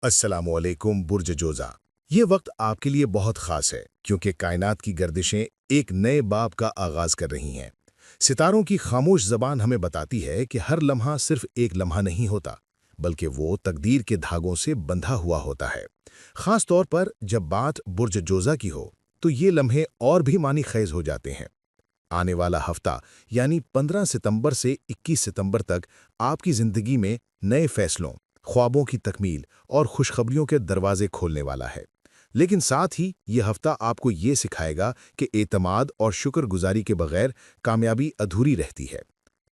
अस्सलामुअलैकुम बुर्ज जोज़ा। ये वक्त आपके लिए बहुत ख़ास है क्योंकि कायनात की गर्दिशें एक नए बाब का आगाज़ कर रही हैं। सितारों की खामोश ज़बान हमें बताती है कि हर लम्हा सिर्फ एक लम्हा नहीं होता, बल्कि वो तकदीर के धागों से बंधा हुआ होता है। ख़ास तौर पर जब बात बुर्ज जोज़ा की हो, तो ये लम्हे और भी मानी ख़ेज़ हो जाते हैं। आने वाला हफ्ता यानी 15 सितंबर से 21 सितंबर तक आपकी ज़िंदगी में नए फैसलों, ख्वाबों की तकमील और खुशखबरियों के दरवाजे खोलने वाला है। लेकिन साथ ही ये हफ्ता आपको ये सिखाएगा कि एतमाद और शुक्रगुजारी के बगैर कामयाबी अधूरी रहती है।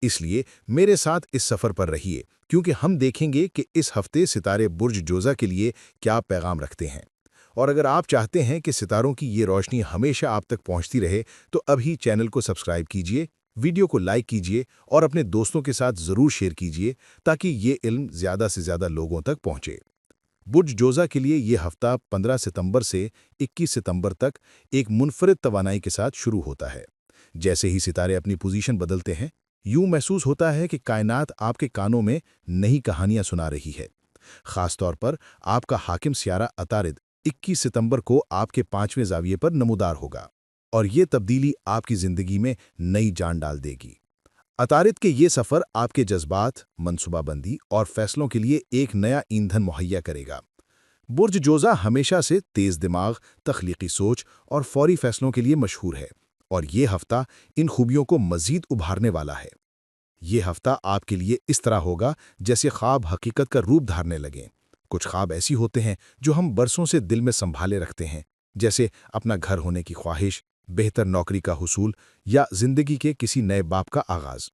इसलिए मेरे साथ इस सफ़र पर रहिए, क्योंकि हम देखेंगे कि इस हफ्ते सितारे बुर्ज जोज़ा के लिए क्या पैगाम रखते हैं। और अगर आप चाहते हैं कि सितारों की ये रोशनी हमेशा आप तक पहुंचती रहे, तो अभी चैनल को सब्सक्राइब कीजिए, वीडियो को लाइक कीजिए और अपने दोस्तों के साथ ज़रूर शेयर कीजिए ताकि ये इल्म ज़्यादा से ज़्यादा लोगों तक पहुंचे। बुर्ज जोज़ा के लिए ये हफ्ता 15 सितंबर से 21 सितंबर तक एक मुनफरिद तवानाई के साथ शुरू होता है। जैसे ही सितारे अपनी पोजीशन बदलते हैं, यूं महसूस होता है कि कायनात आपके कानों में नई कहानियां सुना रही है। खास तौर पर आपका हाकिम सियारा अतारिद 21 सितंबर को आपके 5वें ज़ाविये पर नमूदार होगा और ये तब्दीली आपकी ज़िंदगी में नई जान डाल देगी। अतारिद के ये सफ़र आपके जज्बात, मनसूबाबंदी और फैसलों के लिए एक नया ईंधन मुहैया करेगा। बुर्ज जोज़ा हमेशा से तेज़ दिमाग, तख्लीकी सोच और फौरी फैसलों के लिए मशहूर है, और ये हफ्ता इन खूबियों को मज़ीद उभारने वाला है। ये हफ्ता आपके लिए इस तरह होगा जैसे ख्वाब हकीकत का रूप धारने लगें। कुछ ख्वाब ऐसी होते हैं जो हम बरसों से दिल में संभाले रखते हैं, जैसे अपना घर होने की ख्वाहिश, बेहतर नौकरी का हुसूल या जिंदगी के किसी नए बाब का आगाज।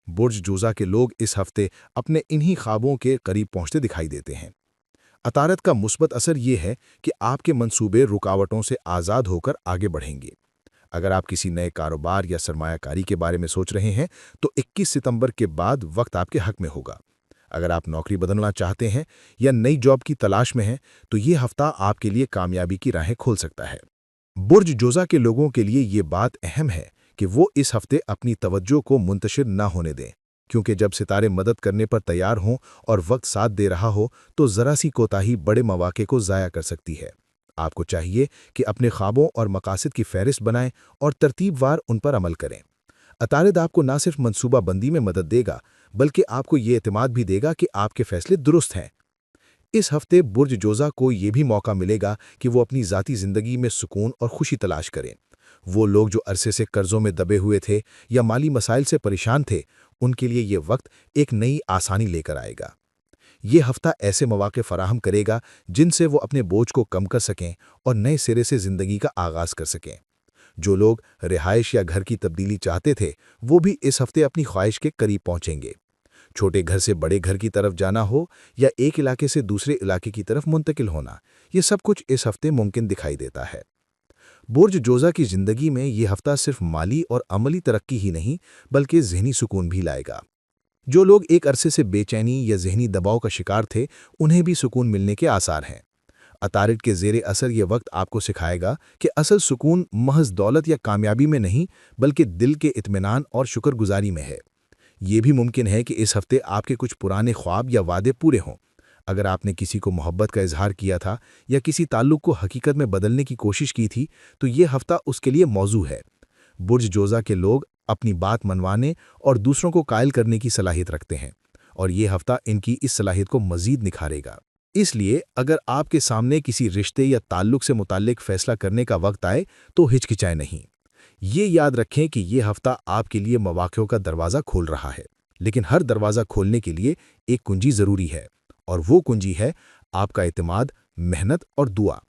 बुर्ज जोज़ा के लोग इस हफ्ते अपने इन्हीं ख्वाबों के करीब पहुंचते दिखाई देते हैं। अतारत का मुस्बत असर ये है कि आपके मंसूबे रुकावटों से आज़ाद होकर आगे बढ़ेंगे। अगर आप किसी नए कारोबार या सरमायाकारी के बारे में सोच रहे हैं, तो 21 सितंबर के बाद वक्त आपके हक में होगा। अगर आप नौकरी बदलना चाहते हैं या नई जॉब की तलाश में हैं, तो ये हफ्ता आपके लिए कामयाबी की राहें खोल सकता है। बुर्ज जोज़ा के लोगों के लिए ये बात अहम है कि वो इस हफ्ते अपनी तवज्जो को मुंतशिर न होने दें, क्योंकि जब सितारे मदद करने पर तैयार हों और वक्त साथ दे रहा हो, तो ज़रा सी कोताही बड़े मौके को ज़ाया कर सकती है। आपको चाहिए कि अपने ख्वाबों और मकासद की फहरिस्त बनाएं और तरतीबवार उन पर अमल करें। अतारिद आपको न सिर्फ मनसूबा बंदी में मदद देगा, बल्कि आपको ये एतमाद भी देगा कि आपके फैसले दुरुस्त हैं। इस हफ्ते बुर्ज जोज़ा को ये भी मौका मिलेगा कि वो अपनी ज़ाती ज़िंदगी में सुकून और खुशी तलाश करें। वो लोग जो अरसे से कर्ज़ों में दबे हुए थे या माली मसाइल से परेशान थे, उनके लिए ये वक्त एक नई आसानी लेकर आएगा। ये हफ्ता ऐसे मौके फराहम करेगा जिनसे वो अपने बोझ को कम कर सकें और नए सिरे से ज़िंदगी का आगाज़ कर सकें। जो लोग रिहाइश या घर की तब्दीली चाहते थे, वो भी इस हफ्ते अपनी ख्वाहिश के करीब पहुंचेंगे। छोटे घर से बड़े घर की तरफ जाना हो या एक इलाके से दूसरे इलाके की तरफ मुंतकिल होना, ये सब कुछ इस हफ्ते मुमकिन दिखाई देता है। बुर्ज जोज़ा की ज़िंदगी में ये हफ्ता सिर्फ माली और अमली तरक्की ही नहीं, बल्कि ज़हनी सुकून भी लाएगा। जो लोग एक अरसे से बेचैनी या ज़हनी दबाव का शिकार थे, उन्हें भी सुकून मिलने के आसार हैं। अतारिद के ज़ेरे असर ये वक्त आपको सिखाएगा कि असल सुकून महज दौलत या कामयाबी में नहीं, बल्कि दिल के इत्मीनान और शुक्रगुजारी में है। ये भी मुमकिन है कि इस हफ्ते आपके कुछ पुराने ख्वाब या वादे पूरे हों। अगर आपने किसी को मोहब्बत का इजहार किया था या किसी ताल्लुक को हकीकत में बदलने की कोशिश की थी, तो ये हफ्ता उसके लिए मौजू है। बुर्ज जोज़ा के लोग अपनी बात मनवाने और दूसरों को कायल करने की सलाहियत रखते हैं, और ये हफ्ता इनकी इस सलाहियत को मज़ीद निखारेगा। इसलिए अगर आपके सामने किसी रिश्ते या ताल्लुक से मुताल्लिक फैसला करने का वक्त आए, तो हिचकिचाएं नहीं। ये याद रखें कि ये हफ्ता आपके लिए मौक़ों का दरवाज़ा खोल रहा है, लेकिन हर दरवाज़ा खोलने के लिए एक कुंजी ज़रूरी है, और वो कुंजी है आपका एतमाद, मेहनत और दुआ।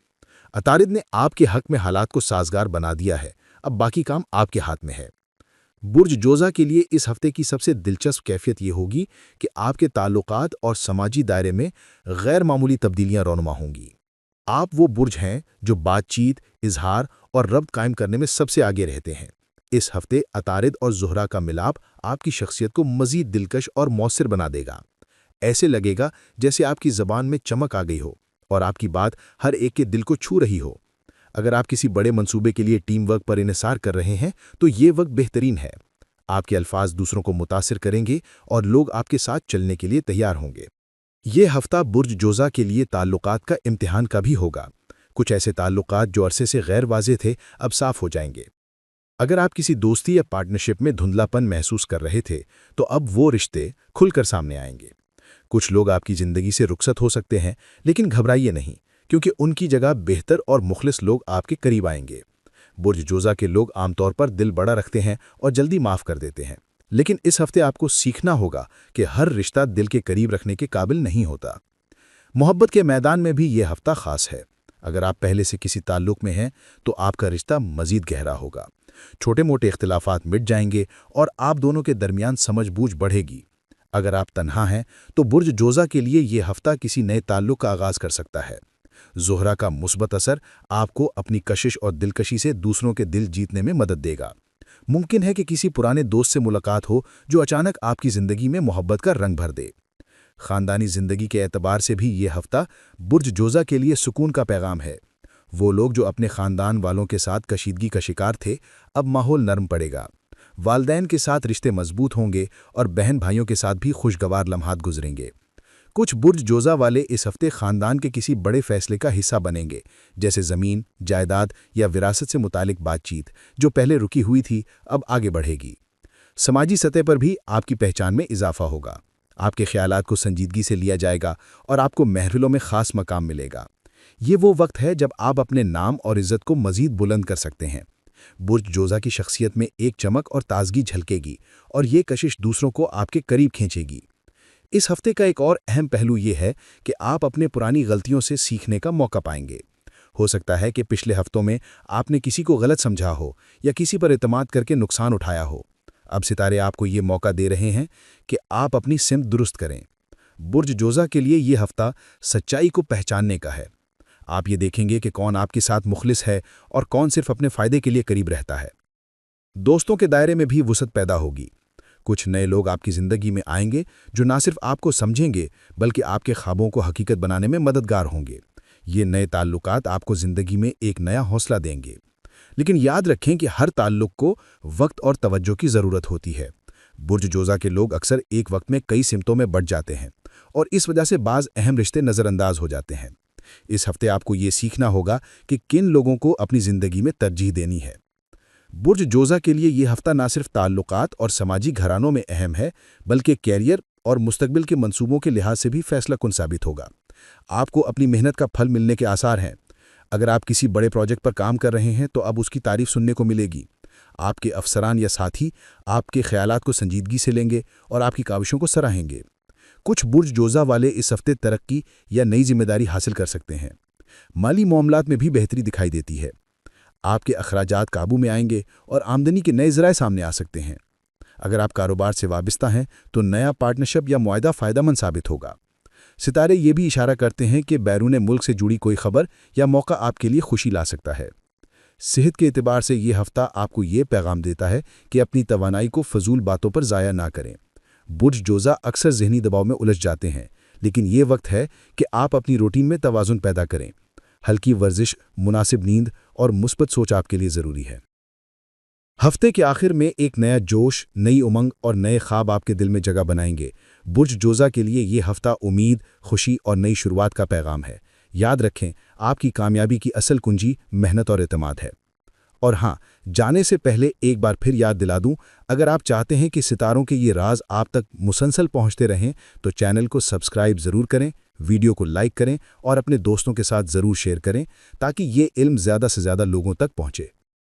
अतारिद ने आपके हक में हालात को साजगार बना दिया है, अब बाकी काम आपके हाथ में है। बुर्ज जोज़ा के लिए इस हफ्ते की सबसे दिलचस्प कैफियत ये होगी कि आपके ताल्लुकात और समाजी दायरे में गैर मामूली तब्दीलियां रौनुमा होंगी। आप वो बुर्ज हैं जो बातचीत, इजहार और रब्त कायम करने में सबसे आगे रहते हैं। इस हफ्ते अतारिद और ज़ुहरा का मिलाप आपकी शख्सियत को मज़ीद दिलकश और मौसर बना देगा। ऐसे लगेगा जैसे आपकी ज़बान में चमक आ गई हो और आपकी बात हर एक के दिल को छू रही हो। अगर आप किसी बड़े मंसूबे के लिए टीम वर्क पर इन्हिसार कर रहे हैं, तो ये वक्त बेहतरीन है। आपके अल्फाज दूसरों को मुतासिर करेंगे और लोग आपके साथ चलने के लिए तैयार होंगे। ये हफ्ता बुर्ज जोज़ा के लिए ताल्लुकात का इम्तिहान का भी होगा। कुछ ऐसे ताल्लुकात जो अरसे से गैर वाज़ेह थे, अब साफ हो जाएंगे। अगर आप किसी दोस्ती या पार्टनरशिप में धुंधलापन महसूस कर रहे थे, तो अब वो रिश्ते खुलकर सामने आएंगे। कुछ लोग आपकी ज़िंदगी से रुखसत हो सकते हैं, लेकिन घबराइए नहीं, क्योंकि उनकी जगह बेहतर और मुखलिस लोग आपके करीब आएंगे। बुर्ज जोज़ा के लोग आमतौर पर दिल बड़ा रखते हैं और जल्दी माफ़ कर देते हैं, लेकिन इस हफ्ते आपको सीखना होगा कि हर रिश्ता दिल के करीब रखने के काबिल नहीं होता। मोहब्बत के मैदान में भी ये हफ्ता खास है। अगर आप पहले से किसी ताल्लुक में हैं, तो आपका रिश्ता मज़ीद गहरा होगा। छोटे मोटे इख्तिलाफात मिट जाएंगे और आप दोनों के दरमियान समझबूझ बढ़ेगी। अगर आप तन्हा हैं, तो बुर्ज जोज़ा के लिए ये हफ्ता किसी नए ताल्लुक का आगाज़ कर सकता है। ज़ोहरा का मुस्बत असर आपको अपनी कशिश और दिलकशी से दूसरों के दिल जीतने में मदद देगा। मुमकिन है कि किसी पुराने दोस्त से मुलाकात हो जो अचानक आपकी ज़िंदगी में मोहब्बत का रंग भर दे। ख़ानदानी ज़िंदगी के एतबार से भी ये हफ्ता बुर्ज जोज़ा के लिए सुकून का पैगाम है। वो लोग जो अपने ख़ानदान वालों के साथ कशीदगी का शिकार थे, अब माहौल नरम पड़ेगा। वालदैन के साथ रिश्ते मजबूत होंगे और बहन भाइयों के साथ भी खुशगवार लम्हात गुजरेंगे। कुछ बुर्ज जोज़ा वाले इस हफ्ते ख़ानदान के किसी बड़े फैसले का हिस्सा बनेंगे, जैसे ज़मीन, जायदाद या विरासत से मुतालिक बातचीत जो पहले रुकी हुई थी, अब आगे बढ़ेगी। समाजी सतह पर भी आपकी पहचान में इजाफा होगा। आपके ख्यालात को संजीदगी से लिया जाएगा और आपको महफिलों में ख़ास मकाम मिलेगा। ये वो वक्त है जब आप अपने नाम और इज़्ज़त को मज़ीद बुलंद कर सकते हैं। बुर्ज जोज़ा की शख्सियत में एक चमक और ताजगी झलकेगी और ये कशिश दूसरों को आपके करीब खींचेगी। इस हफ्ते का एक और अहम पहलू ये है कि आप अपने पुरानी गलतियों से सीखने का मौका पाएंगे। हो सकता है कि पिछले हफ्तों में आपने किसी को गलत समझा हो या किसी पर एतमाद करके नुकसान उठाया हो। अब सितारे आपको ये मौका दे रहे हैं कि आप अपनी सिमत दुरुस्त करें। बुर्ज जोज़ा के लिए ये हफ्ता सच्चाई को पहचानने का है। आप ये देखेंगे कि कौन आपके साथ मुखलिस है और कौन सिर्फ अपने फ़ायदे के लिए करीब रहता है। दोस्तों के दायरे में भी वुसअत पैदा होगी। कुछ नए लोग आपकी ज़िंदगी में आएंगे जो ना सिर्फ आपको समझेंगे, बल्कि आपके ख्वाबों को हकीकत बनाने में मददगार होंगे। ये नए ताल्लुकात आपको ज़िंदगी में एक नया हौसला देंगे। लेकिन याद रखें कि हर ताल्लुक को वक्त और तवज्जो की ज़रूरत होती है। बुर्ज जोज़ा के लोग अक्सर एक वक्त में कई सिमतों में बढ़ जाते हैं और इस वजह से बाज़ अहम रिश्ते नज़रअंदाज हो जाते हैं। इस हफ्ते आपको ये सीखना होगा कि किन लोगों को अपनी ज़िंदगी में तरजीह देनी है। बुर्ज जोज़ा के लिए ये हफ्ता ना सिर्फ ताल्लुकात और समाजी घरानों में अहम है, बल्कि कैरियर और मुस्तकबिल के मंसूबों के लिहाज से भी फैसलाकुन साबित होगा। आपको अपनी मेहनत का फल मिलने के आसार हैं। अगर आप किसी बड़े प्रोजेक्ट पर काम कर रहे हैं, तो अब उसकी तारीफ सुनने को मिलेगी। आपके अफसरान या साथी आपके ख्यालात को संजीदगी से लेंगे और आपकी काविशों को सराहेंगे। कुछ बुर्ज जोज़ा वाले इस हफ्ते तरक्की या नई जिम्मेदारी हासिल कर सकते हैं। माली मामलात में भी बेहतरी दिखाई देती है। आपके अखराजात काबू में आएंगे और आमदनी के नए ज़राए सामने आ सकते हैं। अगर आप कारोबार से वाबस्ता हैं, तो नया पार्टनरशिप या मुआहदा फ़ायदेमंद साबित होगा। सितारे ये भी इशारा करते हैं कि बैरून मुल्क से जुड़ी कोई खबर या मौका आपके लिए खुशी ला सकता है। सेहत के एतबार से ये हफ्ता आपको ये पैगाम देता है कि अपनी तवानाई को फजूल बातों पर ज़ाया ना करें। बुर्ज जोज़ा अक्सर ज़हनी दबाव में उलझ जाते हैं, लेकिन ये वक्त है कि आप अपनी रूटीन में तवाज़ुन पैदा करें। हल्की वर्जिश, मुनासिब नींद और मुस्बत सोच आपके लिए ज़रूरी है। हफ्ते के आखिर में एक नया जोश, नई उमंग और नए ख्वाब आपके दिल में जगह बनाएंगे। बुर्ज जोज़ा के लिए ये हफ्ता उम्मीद, खुशी और नई शुरुआत का पैगाम है। याद रखें, आपकी कामयाबी की असल कुंजी मेहनत और एतमाद है। और हाँ, जाने से पहले एक बार फिर याद दिला दूं, अगर आप चाहते हैं कि सितारों के ये राज आप तक मुसलसल पहुंचते रहें, तो चैनल को सब्सक्राइब ज़रूर करें, वीडियो को लाइक करें और अपने दोस्तों के साथ ज़रूर शेयर करें, ताकि ये इल्म ज़्यादा से ज़्यादा लोगों तक पहुंचे।